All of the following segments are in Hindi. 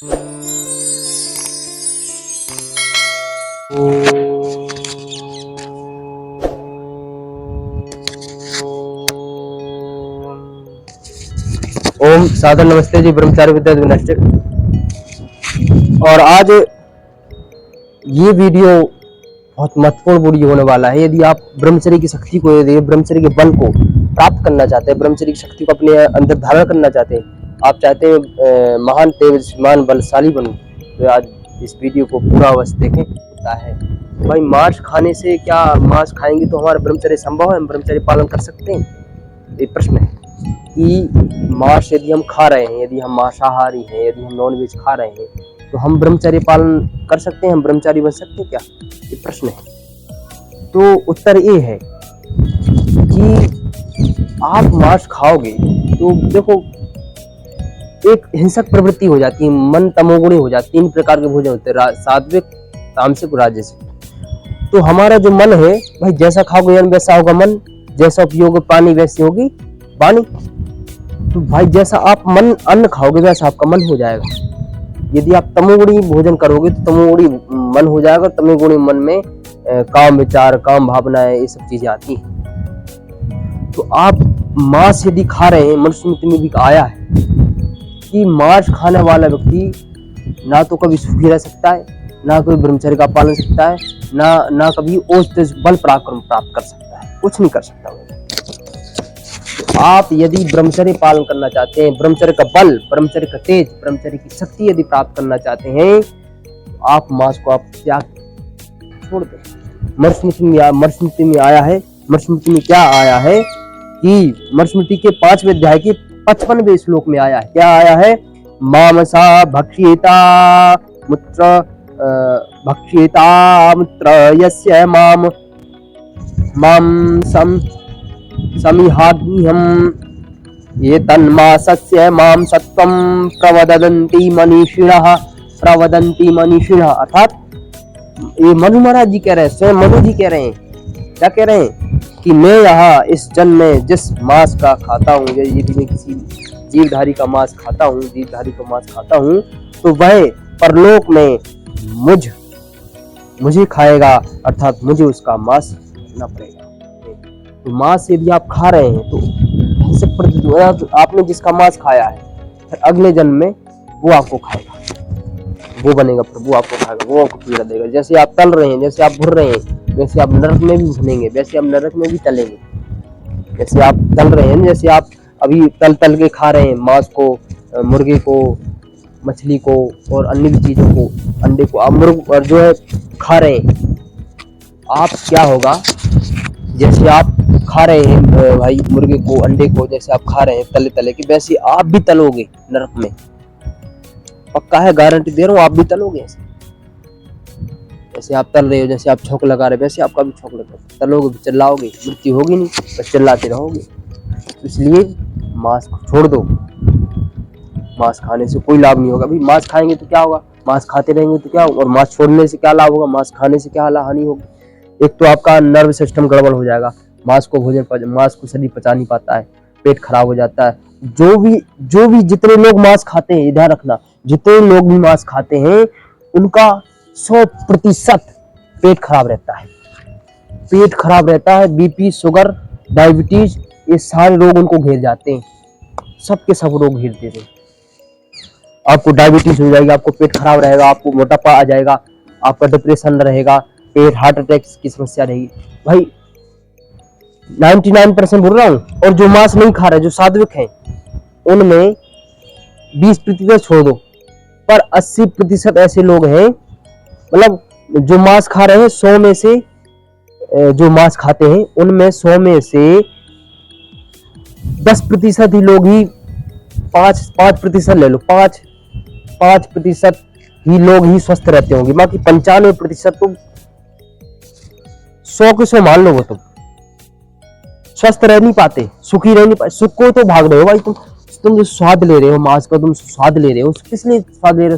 ओम सादर नमस्ते जी, ब्रह्मचारी विद्या डिनास्टिक। और आज ये वीडियो बहुत महत्वपूर्ण वीडियो होने वाला है। यदि आप ब्रह्मचर्य की शक्ति को, यदि ब्रह्मचर्य के बल को प्राप्त करना चाहते हैं, ब्रह्मचर्य की शक्ति को अपने अंदर धारण करना चाहते हैं, आप चाहते हैं महान तेजस्वी बलशाली बनूं, तो आज इस वीडियो को पूरा अवश्य देखें। होता है भाई, मांस खाने से क्या, मांस खाएंगे तो हमारा ब्रह्मचर्य संभव है, हम ब्रह्मचर्य पालन कर सकते हैं? ये प्रश्न है कि मांस यदि हम खा रहे हैं, यदि हम मांसाहारी हैं, यदि हम नॉन वेज खा रहे हैं, तो हम ब्रह्मचर्य पालन कर सकते हैं, हम ब्रह्मचारी बन सकते हैं क्या? ये प्रश्न है। तो उत्तर ये है कि आप मांस खाओगे तो देखो, एक हिंसक प्रवृत्ति हो जाती है, मन तमोगुणी हो जाती है। 3 प्रकार के भोजन होते हैं, सात्विक, तामसिक, राजसिक। तो हमारा जो मन है भाई, जैसा खाओगे वैसा होगा मन, जैसा उपयोग पानी वैसी होगी वाणी। तो भाई जैसा आप मन अन्न खाओगे वैसा आपका मन हो जाएगा। यदि आप तमोगुणी भोजन करोगे तो तमोगुणी मन हो जाएगा। तमोगुणी मन में काम विचार, काम भावनाएं, ये सब चीजें आती हैं। तो आप मांस यदि खा रहे हैं, मनुस्मृति में भी आया है कि मांस खाने वाला व्यक्ति ना तो कभी सुखी रह सकता है, ना कोई ब्रह्मचर्य का पालन सकता है, ना कभी ओज तेज बल प्राप्त कर सकता है, कुछ नहीं कर सकता। आप यदि ब्रह्मचर्य पालन करना चाहते हैं, ब्रह्मचर्य का बल, ब्रह्मचर्य का तेज, ब्रह्मचर्य की शक्ति यदि प्राप्त करना चाहते हैं, तो आप मांस को आप त्याग छोड़ दो। मनुस्मृति में आया है, मनुस्मृति में क्या आया है कि मनुस्मृति के 5वें अध्याय के 55वें श्लोक में आया है, क्या आया है? मामसा भक्षिता मूत्र यस्य माम समिहाग्निहं ये तन्मासस्य मां सत्वं प्रवदन्ति मनीषिणः। अर्थात ये मनु महाराज जी कह रहे हैं, स्वयं मनु जी कह रहे हैं, क्या कह रहे हैं कि मैं यहाँ इस जन्म में जिस मांस का खाता हूँ, यदि मैं किसी जीवधारी का मांस खाता हूँ, तो वह परलोक में मुझे खाएगा, अर्थात मुझे उसका मांस खाना पड़ेगा। तो मांस यदि आप खा रहे हैं तो आपने जिसका मांस खाया है, फिर अगले जन्म में वो आपको खाएगा, वो बनेगा प्रभु, आपको खाएगा, वो आपको पीड़ा देगा। जैसे आप तल रहे हैं, जैसे आप भुन रहे हैं, वैसे आप नरक में भी भुनेंगे, वैसे आप नरक में भी तलेंगे। जैसे आप तल रहे हैं, जैसे आप अभी तल के खा रहे हैं मांस को, मुर्गे को, मछली को और अन्य भी चीजों को, अंडे को, आप मुर्ग और जो है खा रहे हैं, आप क्या होगा, जैसे आप खा रहे हैं भाई मुर्गे को, अंडे को, जैसे आप खा रहे हैं तले के, वैसे आप भी तलोगे नरक में। पक्का है, गारंटी दे रहा हूँ, आप भी तलोगे ऐसे। जैसे आप तल रहे हो, जैसे आप छौंक लगा रहे हो, वैसे आपका भी छौंक लगा, तलोगे, चिल्लाओगे, मृत्यु होगी नहीं, बस चिल्लाते रहोगे। तो इसलिए मांस को छोड़ दो। मांस खाने से कोई लाभ नहीं होगा। भाई मांस खाएंगे तो क्या होगा, मांस खाते रहेंगे तो क्या होगा, और मांस छोड़ने से क्या लाभ होगा, मांस खाने से क्या हानि होगी? एक तो आपका नर्व सिस्टम गड़बड़ हो जाएगा, मांस को शरीर पचा नहीं पाता है, पेट खराब हो जाता है। जो भी जितने लोग मांस खाते हैं, ध्यान रखना, जितने लोग भी मांस खाते हैं उनका 100% पेट खराब रहता है। पेट खराब रहता है, बीपी, शुगर, डायबिटीज, ये सारे रोग उनको घेर जाते हैं, सबके सब रोग घेर देते हैं। आपको डायबिटीज हो जाएगी, आपको पेट खराब रहेगा, आपको मोटापा आ जाएगा, आपका डिप्रेशन रहेगा, पेट हार्ट अटैक की समस्या रहेगी। भाई 99% बोल रहा हूँ। और जो मांस नहीं खा रहे, जो सात्विक हैं, उनमें 20% छोड़ दो, पर 80% ऐसे लोग हैं, मतलब जो मांस खा रहे हैं 100 में से, जो मांस खाते हैं उनमें 100 में से 10% ही लोग ही, 5% ले लो, 5% ही लोग ही स्वस्थ रहते होंगे। बाकी 95% तो 100 के 100 मान लो, वो तुम स्वस्थ रह नहीं पाते, सुखी रह नहीं पाते। सुख को तो भाग रहे हो भाई, तुम जो स्वाद ले रहे हो मांस का, तुम स्वाद ले रहे हो, किस लिए स्वाद ले रहे हो?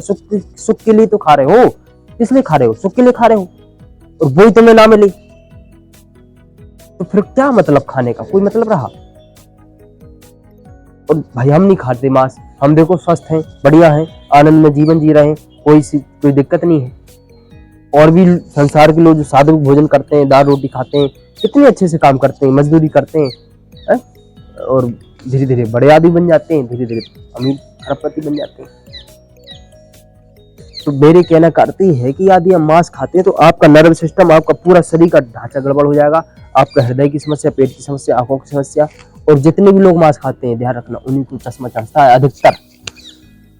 सुख के लिए तो खा रहे हो। किस लिए खा रहे हो? सुख के लिए खा रहे हो, और वही तुम्हें ना मिले तो फिर क्या मतलब खाने का? कोई मतलब रहा? और भाई हम नहीं खाते मांस, हम देखो स्वस्थ हैं, बढ़िया हैं, आनंद में जीवन जी रहे हैं, कोई दिक्कत नहीं है। और भी संसार के लोग जो साधु भोजन करते हैं, दाल रोटी खाते हैं, कितने अच्छे से काम करते हैं, मजदूरी करते हैं, है? और धीरे धीरे बड़े आदमी बन जाते हैं, धीरे धीरे अमीर खरबपति बन जाते हैं। तो मेरे कहना का अर्थ है कि यदि हम मांस खाते हैं तो आपका नर्व सिस्टम, आपका पूरा शरीर का ढांचा गड़बड़ हो जाएगा, आपका हृदय की समस्या, पेट की समस्या, आंखों की समस्या। और जितने भी लोग मांस खाते हैं, ध्यान रखना, उन्हीं को चश्मा चढ़ता है, अधिकतर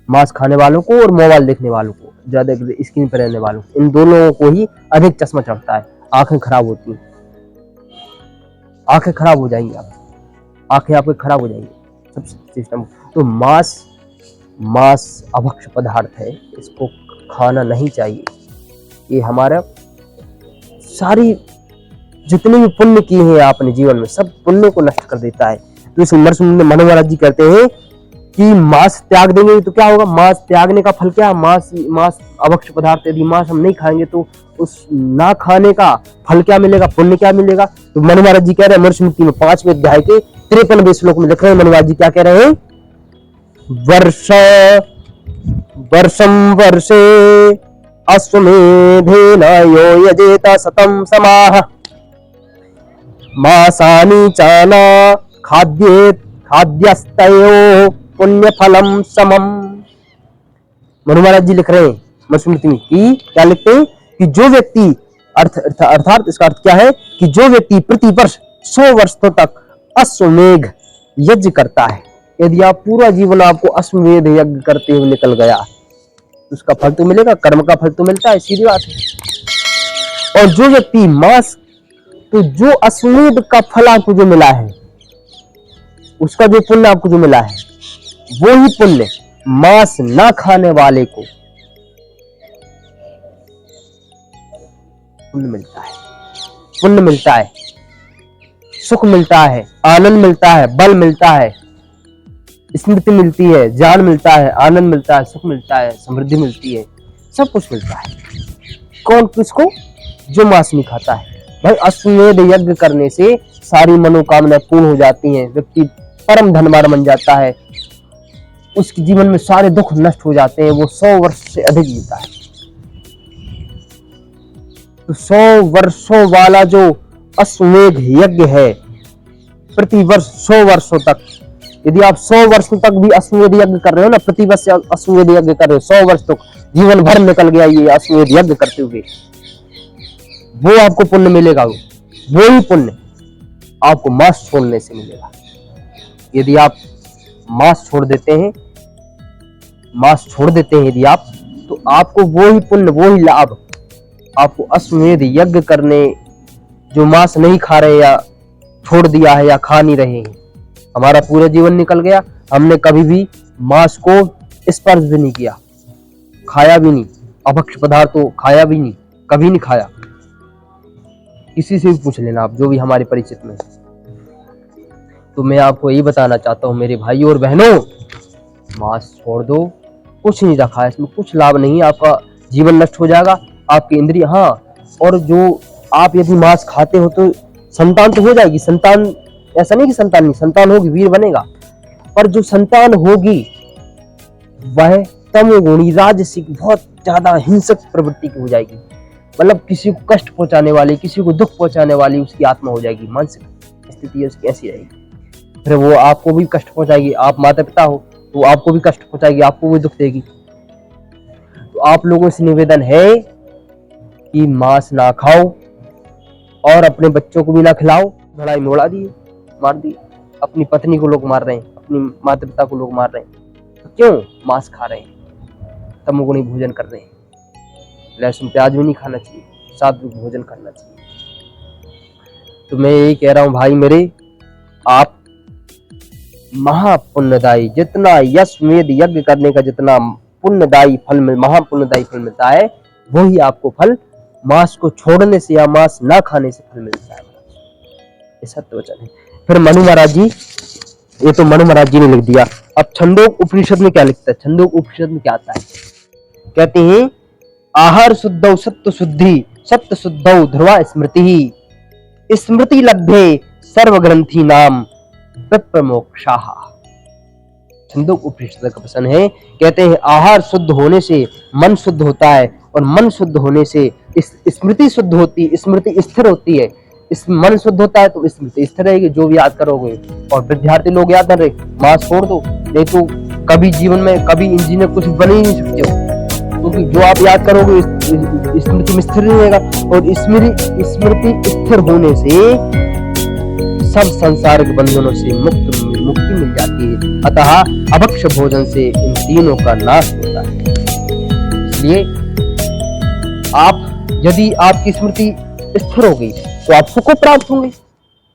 मांस खाने वालों को और मोबाइल देखने वालों को, ज्यादा स्क्रीन पर रहने वालों को, इन दोनों को ही अधिक चश्मा चढ़ता है। आंखें खराब होती हैं, आंखें खराब हो जाएंगी, आंखें आपकी खराब हो जाएंगी, सब सिस्टम। तो मांस अभक्ष्य पदार्थ है, इसको खाना नहीं चाहिए। ये हमारा सारी जितने भी पुण्य किए हैं आपने जीवन में, सब पुण्य को नष्ट कर देता है। तो इस मनु महाराज जी कहते हैं कि मांस त्याग देंगे तो क्या होगा? मांस त्यागने का फल क्या? मांस अभक्ष्य पदार्थ, यदि मांस हम नहीं खाएंगे तो उस ना खाने का फल क्या मिलेगा, पुण्य क्या मिलेगा? तो मनु महाराज जी कह रहे हैं मनुस्मृति में 5वें अध्याय के 53वें श्लोक में लिख रहे हैं, मनु महाराज जी क्या कह रहे हैं? वर्षम वर्षे अश्वमेधेन यो यजेत शतं समाः मासानि चाना खाद्यस्तयो पुण्य फलम समम। मनु महाराज जी लिख रहे हैं मनुस्मृति में कि क्या लिखते हैं कि जो व्यक्ति अर्थात इसका अर्थ क्या है कि जो व्यक्ति प्रति वर्ष 100 वर्षों तक अश्वमेध यज्ञ करता है, यदि आप पूरा जीवन आपको अश्वमेध यज्ञ करते हुए निकल गया, उसका फल तो मिलेगा, कर्म का फल तो मिलता है, सीधी बात है। और जो व्यक्ति मांस, तो जो अश्वमेध का फल आपको जो मिला है, उसका जो पुण्य आपको जो मिला है, वो ही पुण्य मांस ना खाने वाले को पुण्य मिलता है, पुण्य मिलता है, सुख मिलता है, आनंद मिलता है, बल मिलता है, स्मृति मिलती है, ज्ञान मिलता है, आनंद मिलता है, सुख मिलता है, समृद्धि मिलती है, सब कुछ मिलता है। कौन किसको? जो मांस नहीं खाता है। भाई अश्वमेध यज्ञ करने से सारी मनोकामनाएं पूर्ण हो जाती हैं, व्यक्ति परम धनवान बन जाता है, उसके जीवन में सारे दुख नष्ट हो जाते हैं, वो 100 वर्ष से अधिक जीता है। तो 100 वर्षों वाला जो अश्वमेध यज्ञ है, प्रति वर्ष 100 वर्षों तक, यदि आप 100 वर्षों तक भी अश्वमेध यज्ञ कर रहे हो ना, प्रति वर्ष अश्वमेध यज्ञ कर रहे हो, 100 वर्ष तक जीवन भर निकल गया ये अश्वमेध यज्ञ करते हुए, वो आपको पुण्य मिलेगा। वो ही पुण्य आपको मांस छोड़ने से मिलेगा। यदि आप मांस छोड़ देते हैं यदि आप, तो आपको वो ही पुण्य, वो ही लाभ आपको अश्वमेध यज्ञ करने, जो मांस नहीं खा रहे या छोड़ दिया है या खा नहीं रहे हैं, हमारा पूरा जीवन निकल गया, हमने कभी भी मांस को स्पर्श भी नहीं किया, खाया भी नहीं, अभक्ष्य पदार्थ तो खाया भी नहीं, कभी नहीं खाया। किसी से भी पूछ लेना आप, जो भी हमारे परिचित में। तो मैं आपको यही बताना चाहता हूँ मेरे भाइयों और बहनों, मांस छोड़ दो, कुछ नहीं रखा है इसमें, कुछ लाभ नहीं है, आपका जीवन नष्ट हो जाएगा, आपकी इंद्रिय। हाँ, और जो आप यदि मांस खाते हो तो संतान तो हो जाएगी, संतान ऐसा नहीं कि संतान नहीं, संतान होगी, वीर बनेगा, पर जो संतान होगी वह तमोगुणी, राजसिक, बहुत ज्यादा हिंसक प्रवृत्ति की हो जाएगी। मतलब किसी को कष्ट पहुंचाने वाली, किसी को दुख पहुंचाने वाली उसकी आत्मा हो जाएगी, मानसिक स्थिति उसकी ऐसी रहेगी। फिर वो आपको भी कष्ट पहुंचाएगी, आप माता पिता हो तो आपको भी कष्ट पहुंचाएगी, आपको भी दुख देगी। तो आप लोगों से निवेदन है कि मांस ना खाओ और अपने बच्चों को भी ना खिलाओ। लड़ाई में उड़ा दिए, मार दिए, अपनी पत्नी को लोग मार रहे हैं, अपनी माता पिता को लोग मार रहे हैं, तो क्यों? मांस खा रहे हैं, तमोगुणी भोजन कर रहे हैं। लहसुन प्याज भी नहीं खाना चाहिए, सात्विक भोजन करना चाहिए। तो मैं यही कह रहा हूँ भाई मेरे, आप महापुण्यदायी, जितना अश्वमेध यज्ञ करने का जितना पुण्यदायी फल महापुण्यदायी फल मिलता है, वही आपको फल मांस को छोड़ने से या मांस ना खाने से फल मिलता है। ये सत्य वचन है। फिर मनु महाराज जी, ये तो मनु महाराज जी ने लिख दिया। अब छंदोग उपनिषद में क्या लिखता है? छंदोग उपनिषद में क्या आता है? कहते हैं आहार शुद्धौ सत्व शुद्धि, सत्य शुद्धौ ध्रुवा स्मृति, स्मृति लब्धे सर्व ग्रंथि नाम विप्र मोक्षाः। छंदोग उपनिषद का प्रश्न है। कहते हैं आहार शुद्ध होने से मन शुद्ध होता है और मन शुद्ध होने से स्मृति शुद्ध होती है, स्मृति स्थिर होती है। इस मन शुद्ध होता है तो स्मृति स्थिर रहेगी, जो भी याद करोगे। और विद्यार्थी लोग याद कर रहे, मास छोड़ दो, नहीं तो कभी जीवन में कभी इंजीनियर कुछ बन ही नहीं सकते हो, क्योंकि जो आप याद करोगे स्मृति में स्थिर रहेगा। और स्मृति स्थिर होने से सब संसारिक बंधनों से मुक्ति मिल जाती है। अतः अभक्ष भोजन से इन तीनों का नाश होता है। इसलिए आप, यदि आपकी स्मृति स्थिर हो गई तो आप सुख को प्राप्त होंगे।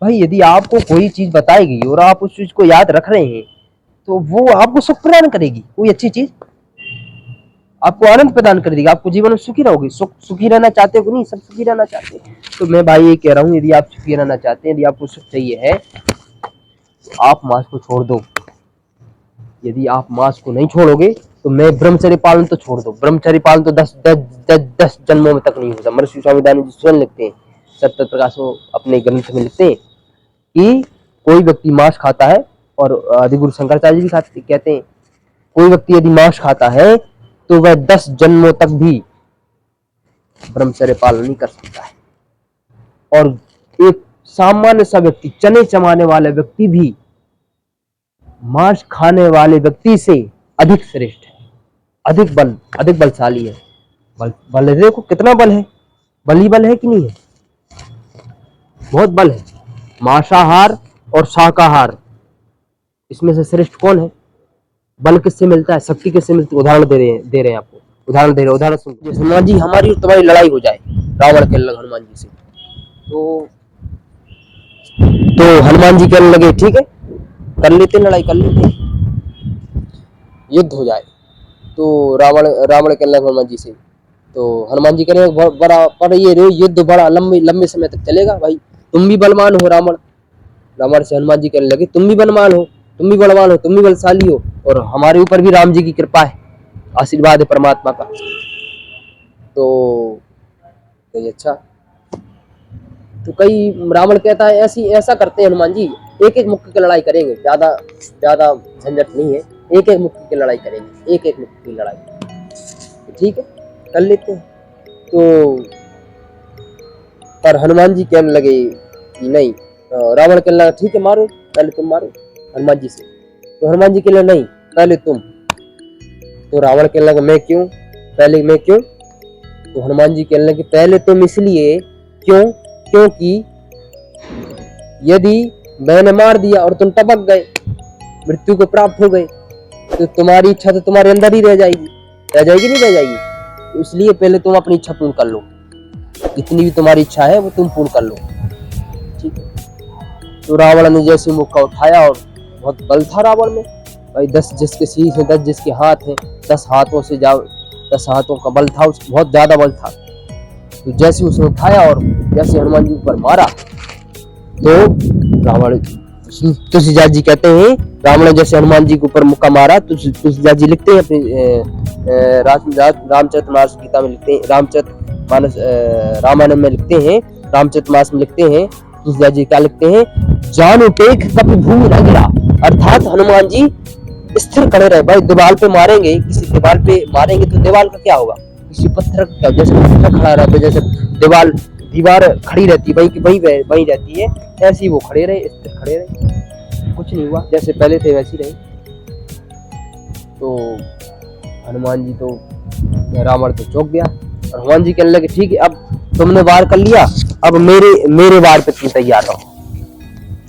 भाई यदि आपको कोई चीज बताएगी और आप उस चीज को याद रख रहे हैं तो वो आपको सुख प्रदान करेगी। कोई अच्छी चीज आपको आनंद प्रदान कर देगी, आपको जीवन में सुखी रहोगे। सुखी रहना चाहते हो कि नहीं? सब सुखी रहना चाहते हैं। तो मैं भाई ये कह रहा हूँ, यदि आप सुखी रहना चाहते हैं, यदि आपको सुख चाहिए है, तो आप मांस को छोड़ दो। यदि आप मांस को नहीं छोड़ोगे तो मैं ब्रह्मचर्य पालन तो छोड़ दो। ब्रह्मचर्य पालन तो 10 जन्मों में तक नहीं होता। महर्षि स्वामी दयानंद जी स्वयं लिखते हैं, सत्य प्रकाश अपने ग्रंथ में लिखते हैं कि कोई व्यक्ति मांस खाता है, और आदिगुरु शंकराचार्य भी कहते हैं, कोई व्यक्ति यदि मांस खाता है तो वह 10 जन्मों तक भी ब्रह्मचर्य पालन नहीं कर सकता है। और एक सामान्य सा व्यक्ति, चने चमाने वाला व्यक्ति भी मांस खाने वाले व्यक्ति से अधिक श्रेष्ठ है, अधिक बलशाली है। बल देखो कितना बल है, बल ही बल है कि नहीं है? बहुत बल है। मांसाहार और शाकाहार, इसमें से श्रेष्ठ कौन है? बल किससे मिलता है, शक्ति किससे मिलती है? उदाहरण दे रहे हैं आपको, उदाहरण सुन। जैसे हनुमान जी, हमारी और तुम्हारी लड़ाई हो जाए रावण के लग हनुमान जी से, तो हनुमान जी कहने लगे ठीक है कर लेते, लड़ाई कर लेते, युद्ध हो जाए। तो रावण कहने लगे हनुमान जी से, तो हनुमान जी कह रहे बड़ा पर ये युद्ध बड़ा लंबे समय तक चलेगा। भाई तुम भी बलवान हो। रावण से हनुमान जी कहने लगे तुम भी बलवान हो, तुम भी बलशाली हो, और हमारे ऊपर भी राम जी की कृपा है, आशीर्वाद है परमात्मा का। तो अच्छा, तो कई रावण कहता है ऐसा करते हैं हनुमान जी, एक मुक्के की लड़ाई करेंगे, ज्यादा झंझट नहीं है, एक मुक्के की लड़ाई करेंगे, एक मुक्के की लड़ाई। तो ठीक है कर लेते हैं। तो पर हनुमान जी कहने लगे कि नहीं, रावण कहने लगा ठीक है मारो, पहले तुम मारो हनुमान जी से। तो हनुमान जी कहने लगे नहीं पहले तुम। तो रावण कहने लगा मैं क्यों? तो हनुमान जी कहने लगे पहले तुम इसलिए क्योंकि यदि मैंने मार दिया और तुम टपक गए, मृत्यु को प्राप्त हो गए, तो तुम्हारी इच्छा तो तुम्हारे अंदर ही रह जाएगी नहीं रह जाएगी। तो इसलिए पहले तुम अपनी इच्छा पूर्ण कर लो, जितनी भी तुम्हारी इच्छा है वो तुम पूर्ण कर लो, ठीक है। तो रावण ने जैसे मुक्का उठाया, और बहुत बल था रावण में भाई, 10 जिसके शीश है, 10 जिसके हाथ है, 10 हाथों का बल था, उसको बहुत ज्यादा बल था। तो जैसे उसने उठाया और जैसे हनुमान जी ऊपर मारा, तो रावण, तुलसीदास जी कहते हैं रावण ने जैसे हनुमान जी के ऊपर मुक्का मारा। तुलसीदास जी लिखते हैं अपने रामचरितमानस गीता में लिखते हैं, रामायण में लिखते हैं, रामचरितमानस में लिखते हैं, तुलसीदास जी क्या लिखते हैं, जानु टेक कपि भूमि न गिरा, अर्थात हनुमान जी स्थिर खड़े रहे। भाई दीवार पे मारेंगे, किसी दीवार पे मारेंगे तो दीवार का क्या होगा, किसी पत्थर का, जैसे पत्थर खड़ा रहता है, जैसे दीवार खड़ी रहती है वहीं रहती है, ऐसे ही वो खड़े रहे, स्थिर खड़े रहे, कुछ नहीं हुआ, जैसे पहले थे वैसे ही रहे। तो हनुमान जी तो, रावण तो चौंक गया, और हनुमान जी कहने लगे ठीक है अब तुमने वार कर लिया, अब मेरे वार पे तुम तैयार रहो,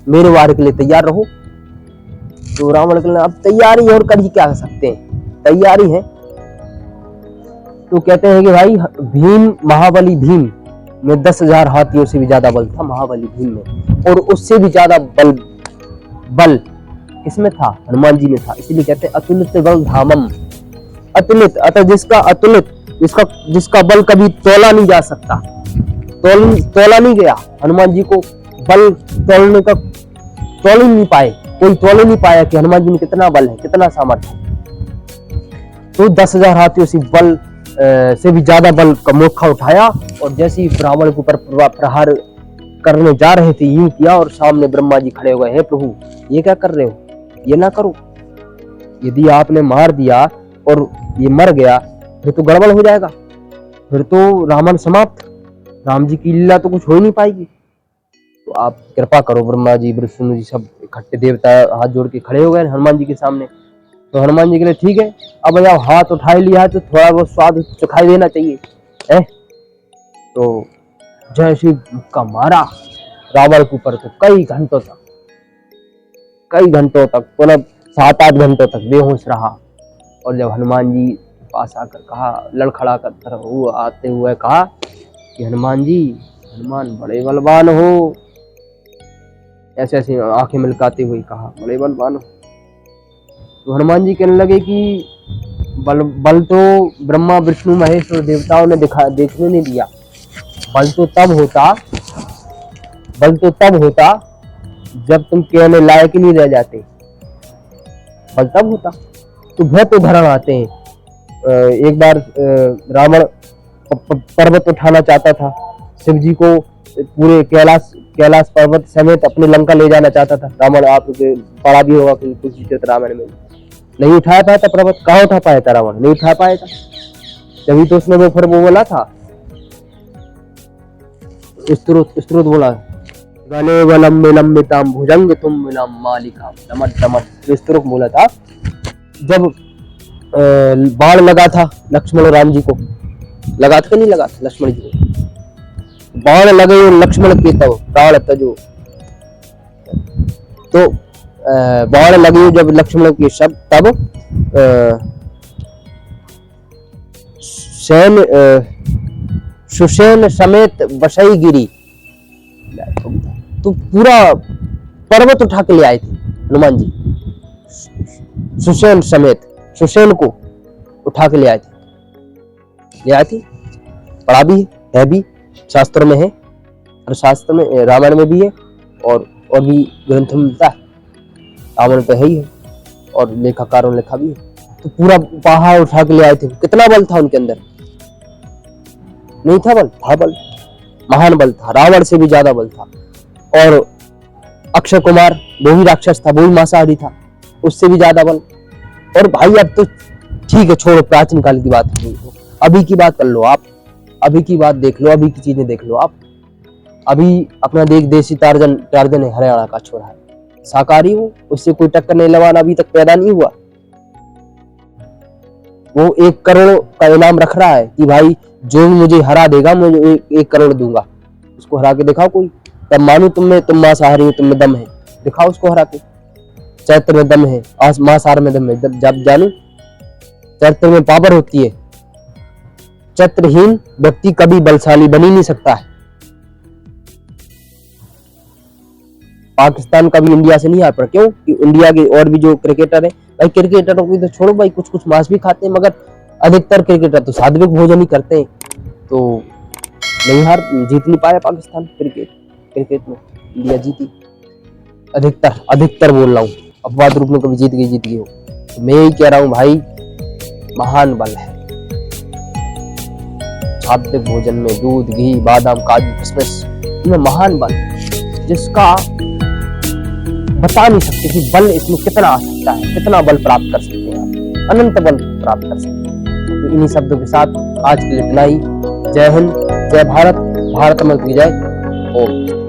मेरे वार के लिए तैयार रहो। तो रावण कहने लगा अब तैयारी और कर ही क्या सकते हैं, तैयारी है। तो कहते हैं कि भाई महाबली भीम में 10,000 हाथियों से भी ज्यादा बल था महाबली भीम में, और उससे भी ज्यादा बल किसमें था, हनुमान जी में था। इसलिए कहते हैं अतुलित बल धामम, अतुलित अतः जिसका बल कभी तोला नहीं जा सकता, तोला नहीं गया। हनुमान जी को बल तोलने का तोल ही नहीं पाए, कोई तोल नहीं पाया कि हनुमान जी में कितना बल है, कितना सामर्थ्य है। तो 10,000 हाथियों से बल से भी ज्यादा बल का मोखा उठाया, और जैसे ही रावण के ऊपर प्रहार करने जा रहे थे, यूं किया, और सामने ब्रह्मा जी खड़े हुए हैं, प्रभु ये क्या कर रहे हो, ये ना करो। यदि आपने मार दिया और ये मर गया फिर तो गड़बड़ हो जाएगा, फिर तो रावण समाप्त, राम जी की लीला तो कुछ हो ही नहीं पाएगी। तो आप कृपा करो। ब्रह्मा जी विष्णु जी सब इकट्ठे देवता हाथ जोड़ के खड़े हो गए हनुमान जी के सामने। तो हनुमान जी के लिए ठीक है, अब जब हाथ उठा लिया है तो थोड़ा बहुत स्वाद चखाई देना चाहिए है। तो जैसे मुक्का मारा रावण के ऊपर तो कई घंटों तक मतलब 7-8 घंटों तक बेहोश रहा। और जब हनुमान जी पास आकर कहा, लड़खड़ा कर तरफ वो आते हुए कहा कि हनुमान जी, हनुमान बड़े बलवान हो, ऐसे ऐसे आंखें मिलकाते हुए कहा बड़े बलवान हो। तो हनुमान जी कहने लगे कि बल तो ब्रह्मा विष्णु महेश और देवताओं ने देखने नहीं दिया। बल तो तब होता जब तुम कहने लायक ही नहीं रह जाते। बल तब होता। तो बहुत उदाहरण आते हैं। एक बार रावण पर्वत उठाना चाहता था, शिव जी को पूरे कैलाश पर्वत समेत अपने लंका ले जाना चाहता था। रावण आपके पढ़ा भी होगा कुछ रामायण में, नहीं उठा पाया था पर्वत। कहाँ उठा पाया था रावण, नहीं उठा पाया था। तभी तो उसने वो फिर वो बोला था, स्तुत बोला, गले वलंबे लंबिताम भुजंग तुम विलम मालिका नमत नमत, जो स्तुत बोला था जब बाण लगा था लक्ष्मण राम जी को, लगा था कि नहीं लगा था लक्ष्मण जी को, बाण लगे लक्ष्मण के तब प्राण तजो। तो बाण लगे जब लक्ष्मण के शब्द तब सुसेन समेत बसई गिरी। तो पूरा पर्वत उठा के ले आए थे हनुमान जी, सुसेन समेत, सुसेन को उठा के ले आए थे। पढ़ा भी है भी, शास्त्र में है, और शास्त्र में रामायण में भी है और भी ग्रंथों में मिलता है। रावण तो है ही है और लेखाकारों ने लिखा भी है। तो पूरा पहाड़ उठा के ले आए थे। कितना बल था उनके अंदर, नहीं था बल, था बल, महान बल था, रावण से भी ज्यादा बल था। और अक्षय कुमार वो भी राक्षस था, वो भी मांसाहारी था, उससे भी ज्यादा बल। और भाई अब तो ठीक है, छोड़ो प्राचीन काल की बात, अभी की बात कर लो आप, अभी की बात देख लो, अभी की चीजें देख लो आप। अभी अपना देसी टार्जन है, हरियाणा का छोरा है, शाकाहारी हो, उससे कोई टक्कर नहीं, लवान अभी तक पैदा नहीं हुआ। वो 1 करोड़ का इनाम रख रहा है कि भाई जो मुझे हरा देगा मुझे 1 करोड़ दूंगा। उसको हरा के दिखाओ कोई, तब मानू तुम मांसाहारी हो, तुम में दम है, दिखाओ उसको हरा के। चरित्र में दम है, मांसाहार में दम है, जब जानू चरित्र में पावर होती है। चरित्रहीन व्यक्ति कभी बलशाली बन ही नहीं सकता है। पाकिस्तान कभी इंडिया से नहीं आ पड़ा, क्यों कि इंडिया के और भी जो क्रिकेटर है, भाई क्रिकेटरों को तो छोड़ो भाई, कुछ मांस भी खाते हैं, मगर अधिकतर क्रिकेटर तो सात्विक भोजन ही करते हैं। तो नहीं जीत नहीं पाया पाकिस्तान क्रिकेट में, इंडिया जीती अधिकतर बोल रहा हूँ, अपवाद रूप में कभी जीत गई हो। तो मैं यही कह रहा हूँ भाई, महान बल है सात्विक भोजन में, दूध घी बादाम काजू किशमिश, इनमें महान बल, जिसका बता नहीं सकते कि बल इसमें कितना आ सकता है, कितना बल प्राप्त कर सकते हैं आप, अनंत बल प्राप्त कर सकते हैं। तो इन्हीं शब्दों के साथ आज के लिए इतना ही। जय हिंद, जय भारत, भारत माता की जय। ओम।